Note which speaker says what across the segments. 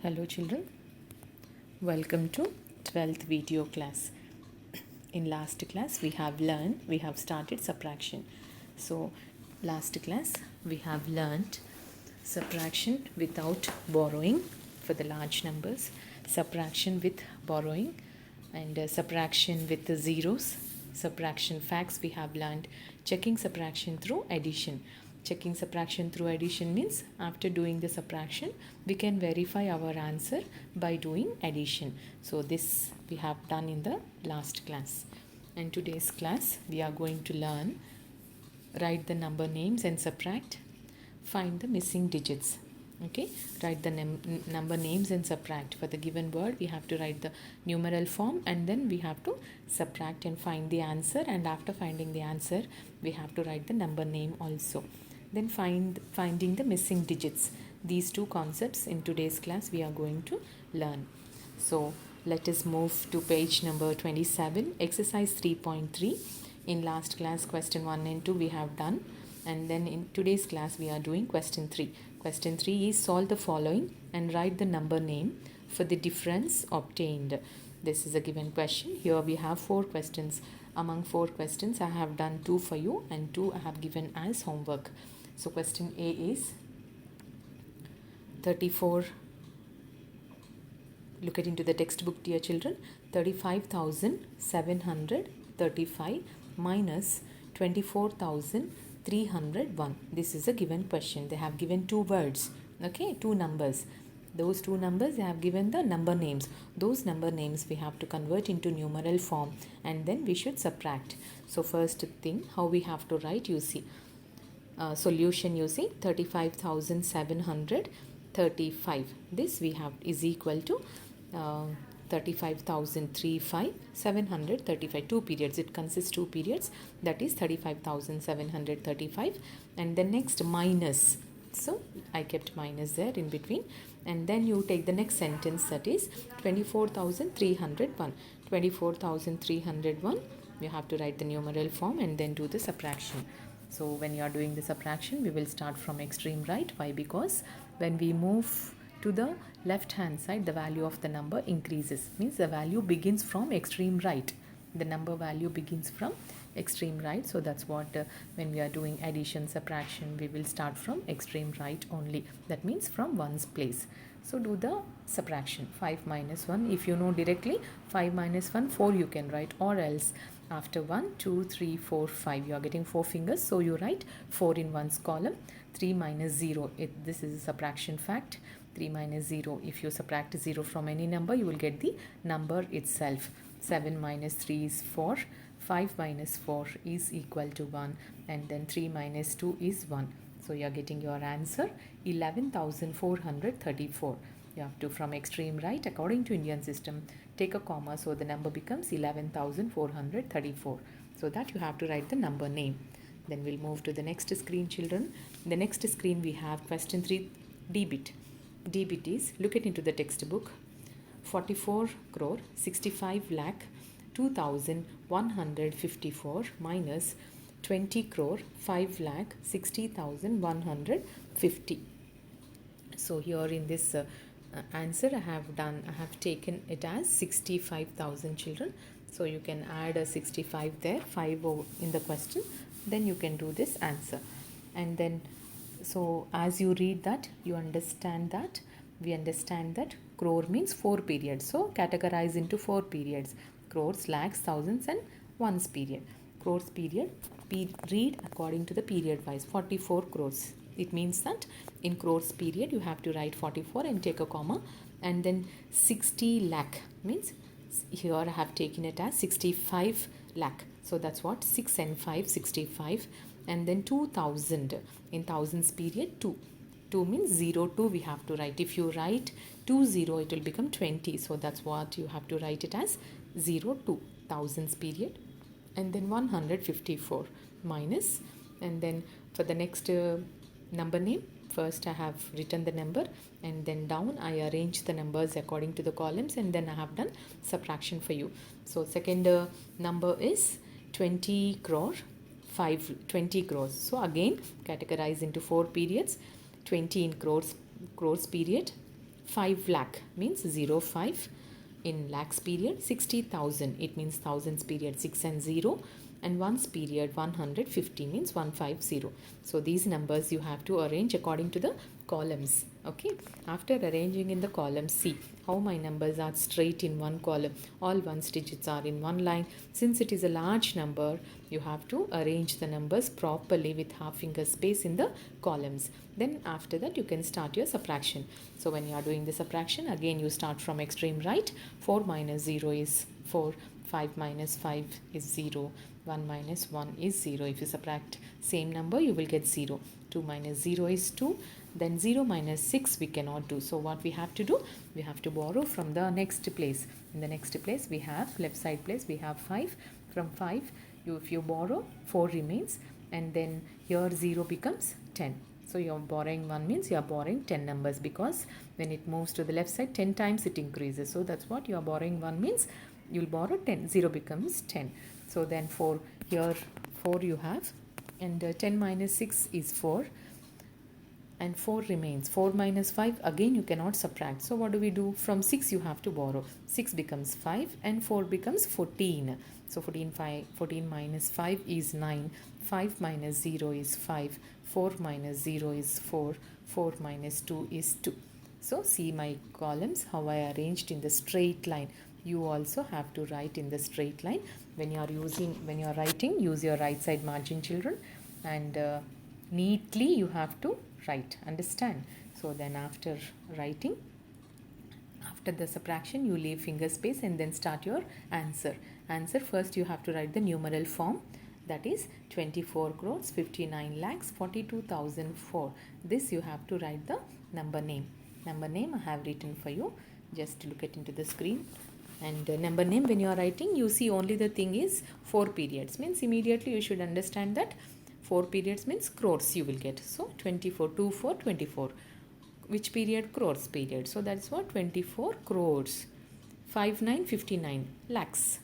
Speaker 1: Hello children, welcome to 12th video class. In last class we have started subtraction. So last class we have learned subtraction without borrowing for the large numbers, subtraction with borrowing, and subtraction with the zeros, subtraction facts we have learned, checking subtraction through addition. Checking subtraction through addition means after doing the subtraction we can verify our answer by doing addition. So this we have done in the last class. In today's class we are going to learn write the number names and subtract, find the missing digits. Okay, write the number names and subtract. For the given word we have to write the numeral form and then we have to subtract and find the answer, and after finding the answer we have to write the number name also. Then finding the missing digits. These two concepts in today's class we are going to learn. So let us move to page number 27, exercise 3.3. In last class question 1 and 2 we have done, and then in today's class we are doing question 3. Question 3 is solve the following and write the number name for the difference obtained. This is a given question. Here we have 4 questions. Among 4 questions I have done 2 for you and 2 I have given as homework. So question A is 34. Look at into the textbook, dear children. 35,735 minus 24,301. This is a given question. They have given 2 words. Okay, 2 numbers. Those 2 numbers they have given the number names. Those number names we have to convert into numeral form and then we should subtract. So first thing, how we have to write, you see. Solution you see, 35,735. This we have is equal to 35,035, 735, 2 periods. It consists 2 periods, that is 35,735, and the next minus. So I kept minus there in between, and then you take the next sentence, that is 24,301. 24,301 you have to write the numeral form and then do the subtraction. So when you are doing the subtraction we will start from extreme right. Why? Because when we move to the left hand side the value of the number increases, means the value begins from extreme right. The number value begins from extreme right. So that's what when we are doing addition, subtraction, we will start from extreme right only. That means from one's place. So do the subtraction. 5 minus 1, if you know directly 5 minus 1, 4 you can write, or else after 1, 2, 3, 4, 5 you are getting 4 fingers, so you write 4 in one's column. 3 minus 0, this is a subtraction fact. 3 minus 0, if you subtract 0 from any number you will get the number itself. 7 minus 3 is 4, 5 minus 4 is equal to 1, and then 3 minus 2 is 1. So you are getting your answer 11,434. You have to, from extreme right, according to Indian system, take a comma, so the number becomes 11,434. So that you have to write the number name. Then we'll move to the next screen, children. The next screen we have question 3, debit. Debit is, look at into the textbook, 44 crore 65 lakh 2,154 minus 20 crore 5 lakh 60,150. So here in this answer I have taken it as 65,000, children. So you can add a 65 there, 5 in the question, then you can do this answer. And then so as you read that you understand that we understand that crore means 4 periods. So categorize into 4 periods: crores, lakhs, thousands and ones period. Crores period, read according to the period wise. 44 crores. It means that in crores period you have to write 44 and take a comma, and then 60 lakh means here I have taken it as 65 lakh. So that's what 6 and 5, 65, and then 2000 in thousands period 2. 2 means 0, 2 we have to write. If you write 2 0 it will become 20. So that's what you have to write it as 0 2 thousands period, and then 154 minus, and then for the next number name, first I have written the number and then down I arrange the numbers according to the columns, and then I have done subtraction for you. So second number is 20 crore 20 crores. So again categorize into 4 periods. 20 in crores period, 5 lakh means 0 5 in lakhs period. 60,000, it means thousands period, 6 and 0, and ones period 150 means 150. So these numbers you have to arrange according to the columns. Okay, after arranging in the column, see how my numbers are straight in one column, all ones digits are in one line. Since it is a large number, you have to arrange the numbers properly with half finger space in the columns. Then after that you can start your subtraction. So when you are doing the subtraction, again you start from extreme right. 4 minus 0 is 4, 5 minus 5 is 0, 1 minus 1 is 0. If you subtract same number, you will get 0. 2 minus 0 is 2. Then 0 minus 6 we cannot do. So what we have to do? We have to borrow from the next place. In the next place we have, left side place, we have 5. From 5, if you borrow, 4 remains, and then here 0 becomes 10. So you're borrowing 1 means you are borrowing 10 numbers, because when it moves to the left side 10 times it increases. So that's what you are borrowing 1 means. You'll borrow 10. 0 becomes 10. So then 4, here 4 you have, and 10 minus 6 is 4, and 4 remains. 4 minus 5, again you cannot subtract. So what do we do? From 6 you have to borrow. 6 becomes 5 and 4 becomes 14. So 14 minus 5 is 9. 5 minus 0 is 5. 4 minus 0 is 4. 4 minus 2 is 2. So see my columns, how I arranged in the straight line. You also have to write in the straight line. When you are writing, use your right side margin, children, and neatly you have to write. Understand? So then after writing, after the subtraction, you leave finger space and then start your answer. Answer, first you have to write the numeral form, that is 24 crores 59 lakhs 42,004. This you have to write the number name. Number name I have written for you. Just look at into the screen. And number name, when you are writing, you see only the thing is 4 periods. Means immediately you should understand that 4 periods means crores you will get. So 24, 2, 4, 24. Which period? Crores period. So that's what? 24 crores. 5, 9, 59 lakhs.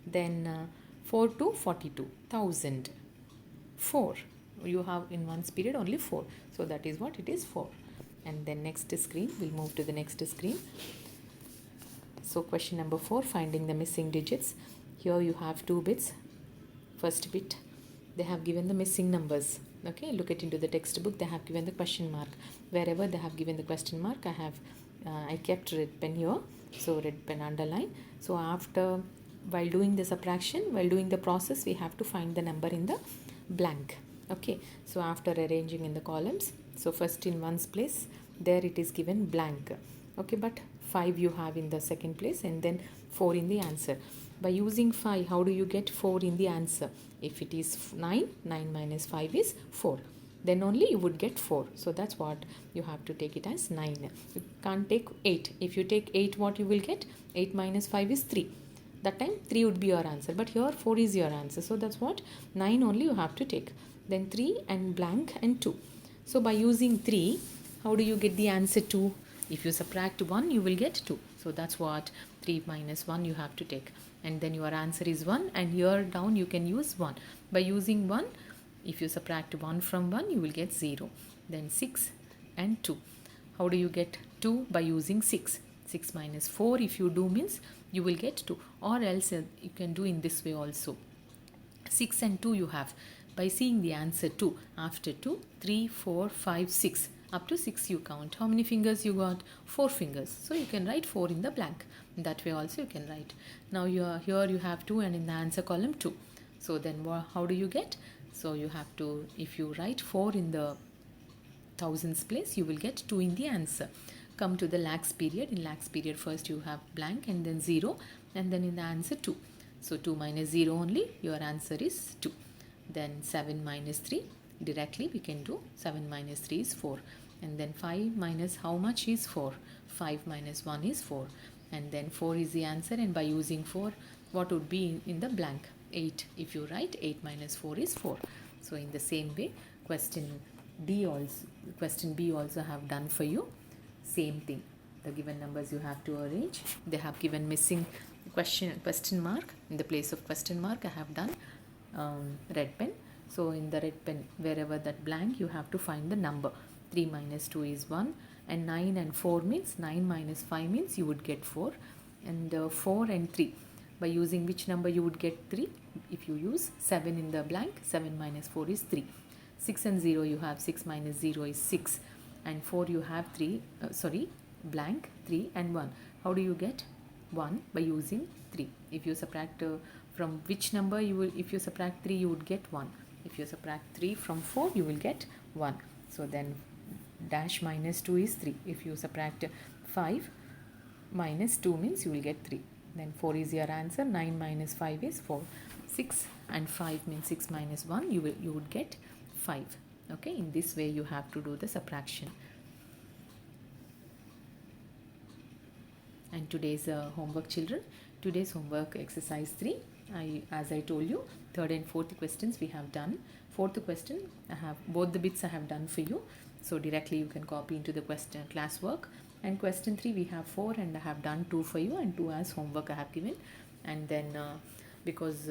Speaker 1: Then 4 to 42, 1000. 4. You have in one period only 4. So that is what it is, 4. And then next screen, we'll move to the next screen. So question number 4, finding the missing digits. Here you have 2 bits. First bit, they have given the missing numbers. Okay, look at into the textbook, they have given the question mark. Wherever they have given the question mark, I kept red pen here. So red pen underline. So after, while doing the subtraction, while doing the process, we have to find the number in the blank. Okay, so after arranging in the columns, so first in ones place, there it is given blank. Okay, but 5 you have in the second place, and then 4 in the answer. By using 5, how do you get 4 in the answer? If it is 9, 9 minus 5 is 4. Then only you would get 4. So that's what you have to take it as 9. You can't take 8. If you take 8, what you will get? 8 minus 5 is 3. That time 3 would be your answer. But here 4 is your answer. So that's what? 9 only you have to take. Then 3 and blank and 2. So by using 3, how do you get the answer 2? If you subtract 1, you will get 2. So that's what? 3 minus 1 you have to take. And then your answer is 1. And here down you can use 1. By using 1, if you subtract 1 from 1, you will get 0. Then 6 and 2. How do you get 2? By using 6. 6 minus 4, if you do means you will get 2. Or else you can do in this way also. 6 and 2 you have. By seeing the answer 2, after 2, 3, 4, 5, 6. Up to 6 you count. How many fingers you got? 4 fingers. So you can write 4 in the blank. That way also you can write. Now here you have 2 and in the answer column 2. So then how do you get? So you have to, if you write 4 in the thousands place, you will get 2 in the answer. Come to the lakhs period. In lakhs period, first you have blank and then 0, and then in the answer 2. So 2 minus 0 only, your answer is 2. Then 7 minus 3, directly we can do 7 minus 3 is 4. And then 5 minus how much is 4? 5 minus 1 is 4. And then 4 is the answer, and by using 4, what would be in the blank? 8. If you write 8 minus 4 is 4. So in the same way, question B also have done for you. Same thing. The given numbers you have to arrange. They have given missing question mark. In the place of question mark, I have done red pen. So in the red pen, wherever that blank, you have to find the number. 3 minus 2 is 1, and 9 and 4 means 9 minus 5 means you would get 4, and 4 and 3, by using which number you would get 3? If you use 7 in the blank, 7 minus 4 is 3. 6 and 0 you have 6 minus 0 is 6, and 4 you have 3 blank 3 and 1. How do you get 1? By using 3. If you subtract from which number you will, if you subtract 3 you would get 1. If you subtract 3 from 4 you will get 1. So then dash minus 2 is 3. If you subtract 5 minus 2 means you will get 3. Then 4 is your answer. 9 minus 5 is 4. 6 and 5 means 6 minus 1, you would get 5. Okay, in this way you have to do the subtraction. And today's homework, children, today's homework exercise 3, as I told you, third and fourth questions we have done. Fourth question, I have both the bits I have done for you, so directly you can copy into the question classwork. And question 3 we have 4, and I have done 2 for you, and 2 as homework I have given. And then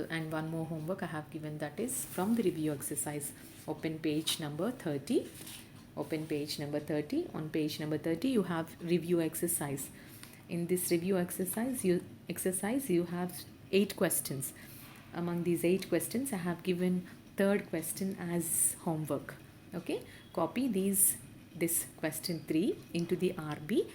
Speaker 1: and one more homework I have given, that is from the review exercise. Open page number 30. Open page number 30. On page number 30 you have review exercise. In this review exercise you have 8 questions. Among these 8 questions I have given third question as homework. Okay, copy this question 3 into the RB,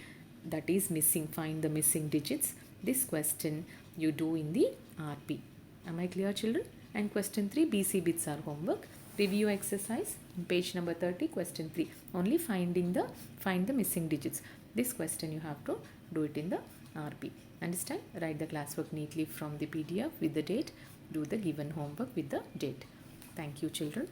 Speaker 1: that is missing, find the missing digits. This question you do in the RB. Am I clear, children? And question 3 BC bits are homework. Review exercise page number 30, question 3, only find the missing digits. This question you have to do it in the RB. Understand? Write the classwork neatly from the PDF with the date. Do the given homework with the date. Thank you, children.